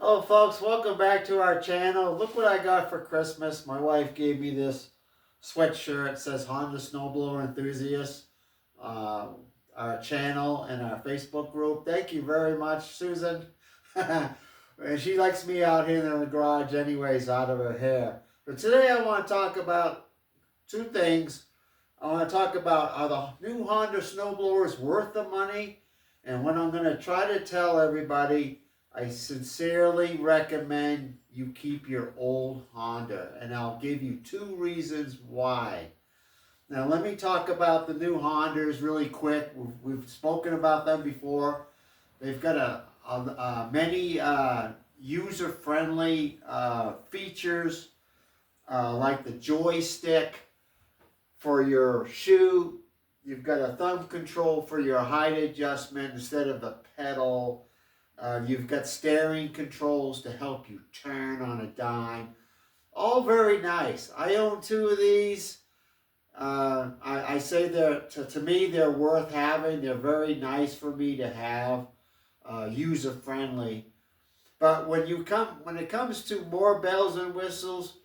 Hello folks, welcome back to our channel. Look what I got for Christmas. My wife gave me this sweatshirt. It says Honda Snowblower Enthusiast. Uh, our channel and our Facebook group. Thank you very much, Susan. And she likes me out here in the garage anyways, out of her hair. But today I want to talk about two things. I want to talk about, are the new Honda Snowblowers worth the money? And what I'm going to try to tell everybody, I sincerely recommend you keep your old Honda, and I'll give you two reasons why. Now let me talk about the new Hondas really quick. We've spoken about them before. They've got many user-friendly features like the joystick for your shoe. You've got a thumb control for your height adjustment instead of the pedal. You've got steering controls to help you turn on a dime. All very nice. I own two of these. I say to me they're worth having. They're very nice for me to have. User friendly. But when it comes to more bells and whistles,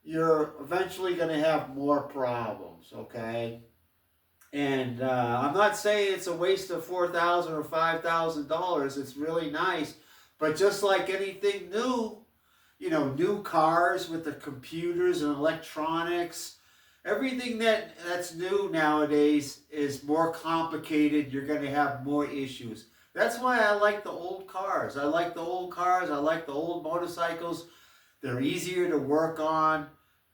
you're eventually going to have more problems. Okay. And I'm not saying it's a waste of $4,000 or $5,000. It's really nice. But just like anything new, new cars with the computers and electronics, everything that's new nowadays is more complicated. You're going to have more issues. That's why I like the old cars. I like the old cars. I like the old motorcycles. They're easier to work on.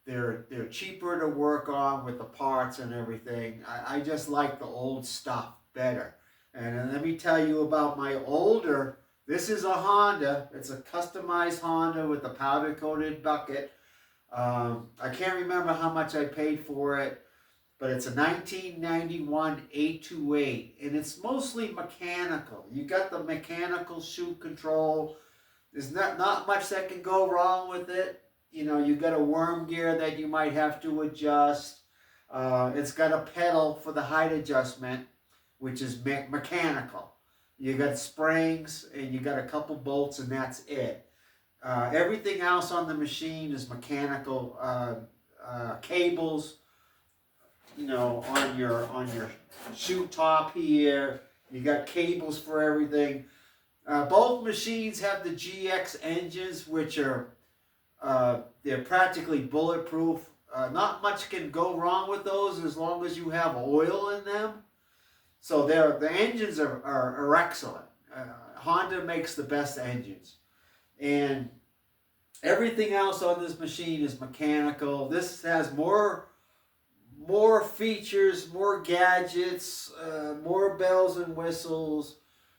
They're cheaper to work on with the parts and everything. I just like the old stuff better. And let me tell you about my older, this is a Honda. It's a customized Honda with a powder coated bucket. I can't remember how much I paid for it, but it's a 1991 828, and it's mostly mechanical. You got the mechanical shoe control. There's not much that can go wrong with it. You got a worm gear that you might have to adjust. It's got a pedal for the height adjustment, which is mechanical. You got springs and you got a couple bolts, and that's it. Everything else on the machine is mechanical. Cables, on your shoe top here. You got cables for everything. Both machines have the GX engines, which are they're practically bulletproof. Not much can go wrong with those as long as you have oil in them. So the engines are excellent. Honda makes the best engines. And everything else on this machine is mechanical. This has more features, more gadgets, more bells and whistles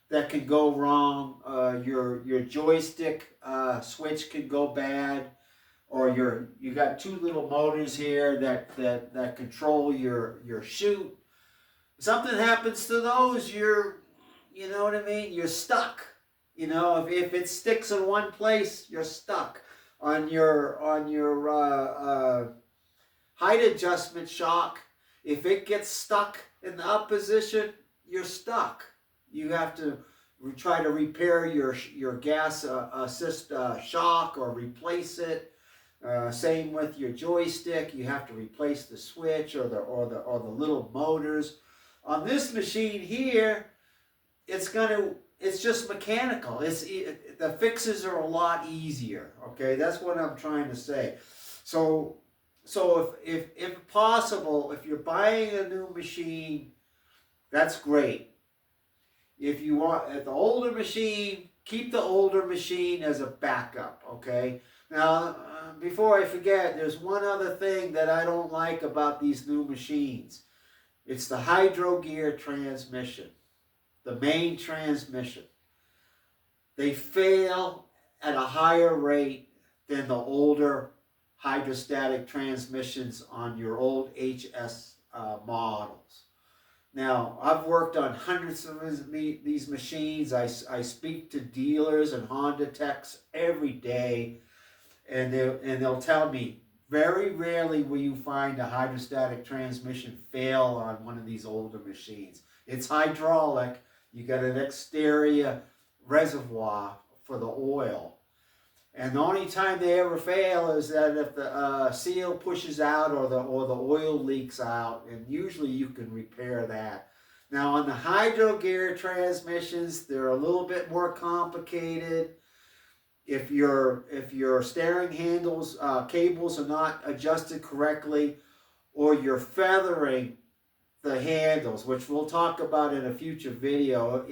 that can go wrong. Your joystick switch can go bad, or you got two little motors here that control your chute. Something happens to those, you know what I mean? You're stuck. If it sticks in one place, you're stuck. On your height adjustment shock, if it gets stuck in the up position, you're stuck. You have to try to repair your gas assist shock or replace it. Same with your joystick. You have to replace the switch or the little motors. On this machine here, it's just mechanical. The fixes are a lot easier. Okay, that's what I'm trying to say. So if possible, if you're buying a new machine, that's great. If you want the older machine, keep the older machine as a backup, okay? Now, before I forget, there's one other thing that I don't like about these new machines. It's the hydro gear transmission, the main transmission. They fail at a higher rate than the older hydrostatic transmissions on your old HS models. Now, I've worked on hundreds of these machines. I speak to dealers and Honda techs every day, and they'll tell me, very rarely will you find a hydrostatic transmission fail on one of these older machines. It's hydraulic. You got an exterior reservoir for the oil. And the only time they ever fail is that if the seal pushes out or the oil leaks out, and usually you can repair that. Now on the hydro gear transmissions, they're a little bit more complicated. If your steering handles cables are not adjusted correctly, or you're feathering the handles, which we'll talk about in a future video,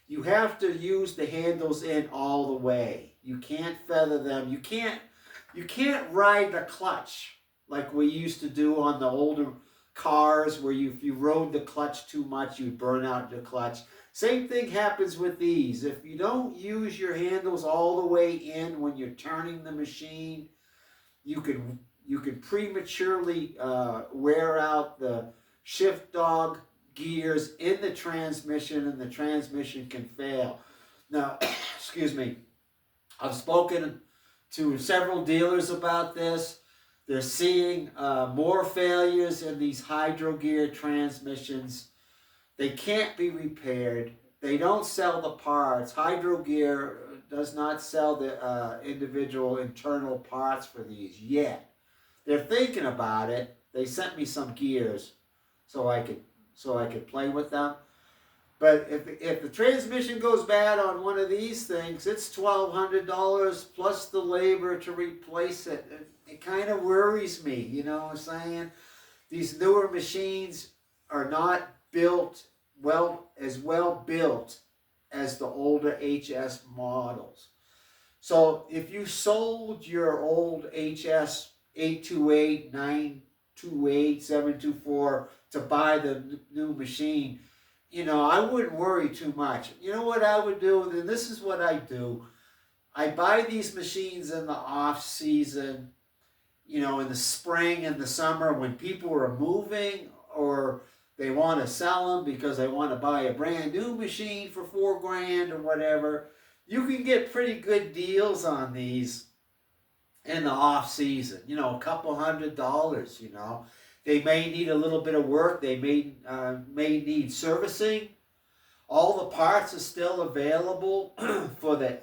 you have to use the handles in all the way. You can't feather them. You can't ride the clutch like we used to do on the older cars, where if you rode the clutch too much, you'd burn out your clutch. Same thing happens with these. If you don't use your handles all the way in when you're turning the machine, you can prematurely wear out the shift dog gears in the transmission, and the transmission can fail. Now, excuse me, I've spoken to several dealers about this. They're seeing more failures in these hydro gear transmissions. They can't be repaired. They don't sell the parts. Hydro gear does not sell the individual internal parts for these yet. They're thinking about it. They sent me some gears so I could play with them. But if the transmission goes bad on one of these things, it's $1,200 plus the labor to replace it. It kind of worries me, you know what I'm saying? These newer machines are not built as well built as the older HS models. So if you sold your old HS 828, 928, 724 to buy the new machine, you know, I wouldn't worry too much. You know what I would do? And this is what I do. I buy these machines in the off season, you know, in the spring and the summer when people are moving, or they want to sell them because they want to buy a brand new machine for $4,000 or whatever. You can get pretty good deals on these in the off season, you know, a couple $100, you know. They may need a little bit of work. They may need servicing. All the parts are still available for the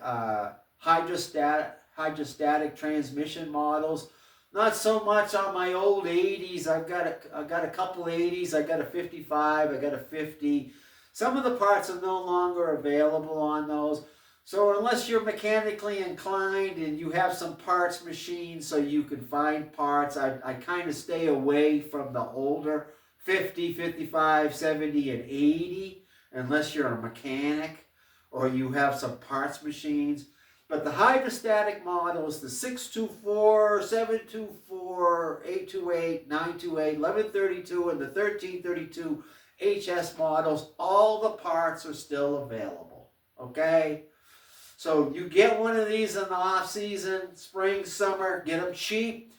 hydrostatic transmission models. Not so much on my old 80s. I got a couple 80s. I got a 55. I got a 50. Some of the parts are no longer available on those. So unless you're mechanically inclined and you have some parts machines so you can find parts, I kind of stay away from the older 50, 55, 70, and 80, unless you're a mechanic or you have some parts machines. But the hydrostatic models, the 624, 724, 828, 928, 1132, and the 1332 HS models, all the parts are still available, okay? So you get one of these in the off season, spring, summer, get them cheap.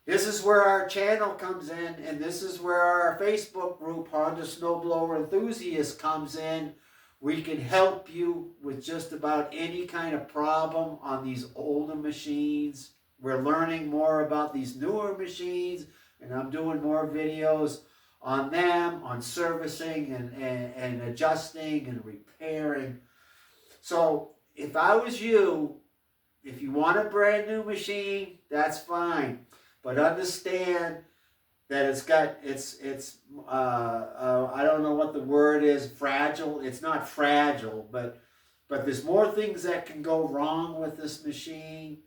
This is where our channel comes in, and this is where our Facebook group, Honda Snowblower Enthusiasts, comes in. We can help you with just about any kind of problem on these older machines. We're learning more about these newer machines, and I'm doing more videos on them, on servicing and adjusting and repairing. So if I was you, if you want a brand new machine, that's fine. But understand that I don't know what the word is, fragile. It's not fragile, but there's more things that can go wrong with this machine.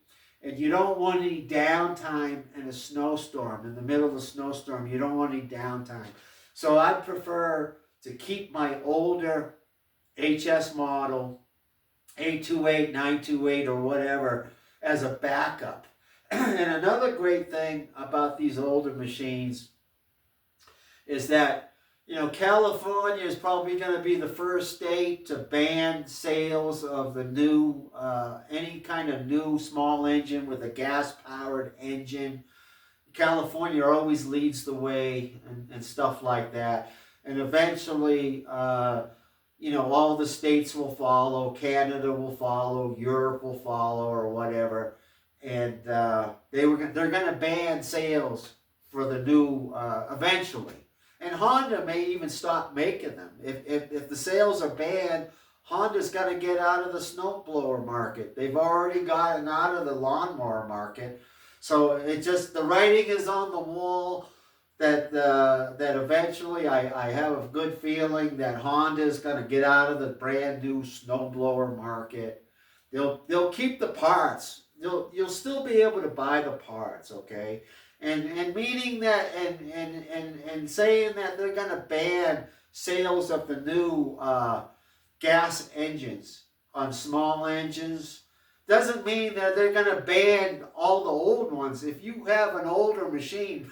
And you don't want any downtime in a snowstorm. In the middle of a snowstorm, you don't want any downtime. So I prefer to keep my older HS model, 828, 928, or whatever, as a backup. And another great thing about these older machines is that, you know, California is probably going to be the first state to ban sales of the new, any kind of new small engine with a gas-powered engine. California always leads the way and stuff like that. And eventually, you know, all the states will follow, Canada will follow, Europe will follow, or whatever. And they're going to ban sales for the new eventually. And Honda may even stop making them. If the sales are banned, Honda's got to get out of the snowblower market. They've already gotten out of the lawnmower market. So it just, the writing is on the wall that that eventually I have a good feeling that Honda is going to get out of the brand new snowblower market. They'll keep the parts. You'll still be able to buy the parts, okay? And meaning that and saying that they're going to ban sales of the new gas engines on small engines doesn't mean that they're going to ban all the old ones. If you have an older machine,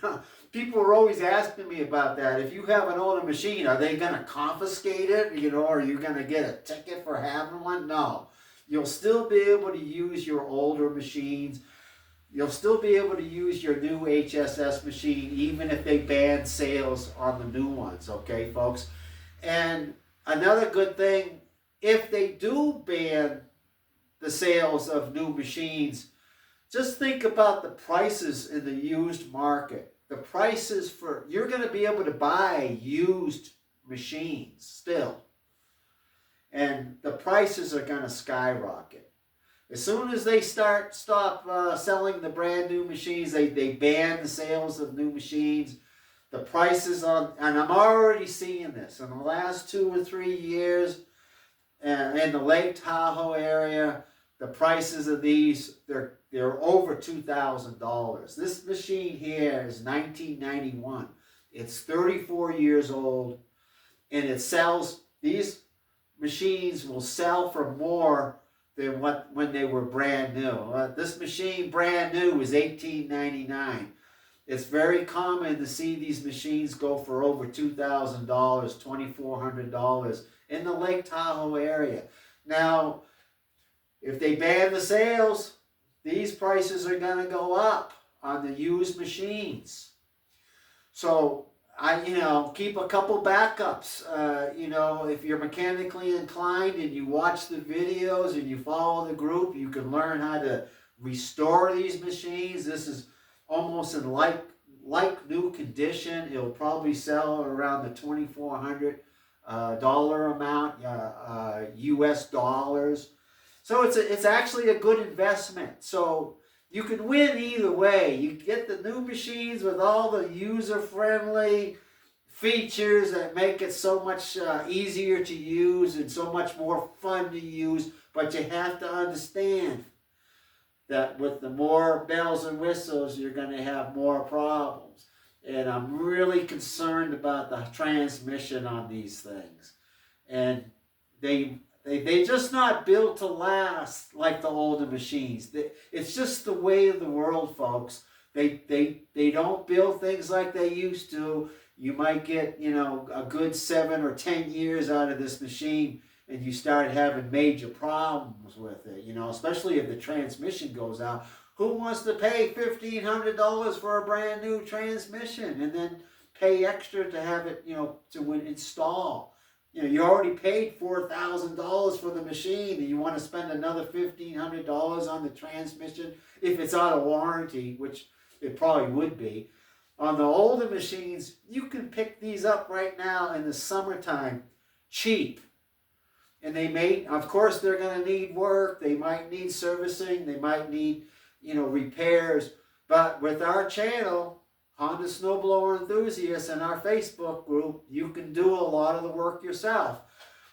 people are always asking me about that. If you have an older machine, are they going to confiscate it? You know, are you going to get a ticket for having one? No. You'll still be able to use your older machines. You'll still be able to use your new HSS machine, even if they ban sales on the new ones, okay, folks? And another good thing, if they do ban the sales of new machines, just think about the prices in the used market. The prices for, you're going to be able to buy used machines still. And the prices are going to skyrocket. As soon as they stop selling the brand new machines, they ban the sales of new machines, the prices on, and I'm already seeing this in the last 2 or 3 years, in the Lake Tahoe area, the prices of these, they're over $2,000. This machine here is 1991. It's 34 years old, and it sells, these machines will sell for more than when they were brand new. This machine brand new is $1,899. It's very common to see these machines go for over $2,000, $2,400 in the Lake Tahoe area. Now, if they ban the sales, these prices are going to go up on the used machines. So, keep a couple backups. If you're mechanically inclined and you watch the videos and you follow the group, you can learn how to restore these machines. This is almost in like new condition. It'll probably sell around the $2,400 amount, US dollars. So it's actually a good investment. So you can win either way. You get the new machines with all the user-friendly features that make it so much easier to use and so much more fun to use. But you have to understand that with the more bells and whistles, you're going to have more problems. And I'm really concerned about the transmission on these things. And they're just not built to last like the older machines. It's just the way of the world, folks. They don't build things like they used to. You might get, a good 7 or 10 years out of this machine, and you start having major problems with it, especially if the transmission goes out. Who wants to pay $1,500 for a brand new transmission and then pay extra to have it, to install? You already paid $4,000 for the machine, and you want to spend another $1,500 on the transmission if it's out of warranty, which it probably would be. On the older machines, you can pick these up right now in the summertime cheap. And they may, of course, they're going to need work. They might need servicing. They might need, repairs. But with our channel, Honda Snowblower Enthusiasts, and our Facebook group, you can do a lot of the work yourself.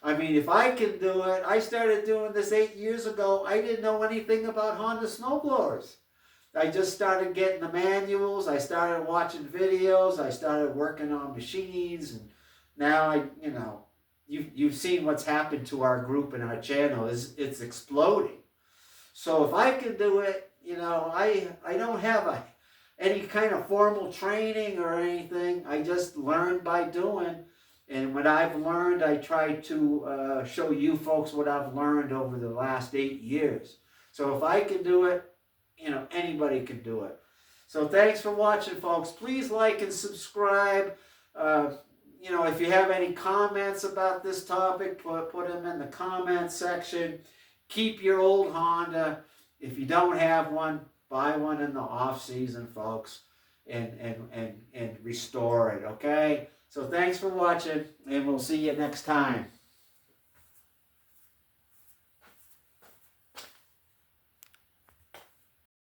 I mean, if I can do it, I started doing this 8 years ago. I didn't know anything about Honda Snowblowers. I just started getting the manuals. I started watching videos. I started working on machines. And now, you've seen what's happened to our group and our channel. It's exploding. So if I can do it, I don't have any kind of formal training or anything. I just learned by doing. And what I've learned, I try to show you folks what I've learned over the last 8 years. So if I can do it, anybody can do it. So thanks for watching, folks. Please like and subscribe. If you have any comments about this topic, put them in the comment section. Keep your old Honda. If you don't have one, buy one in the off season, folks, and restore it, okay? So thanks for watching, and we'll see you next time.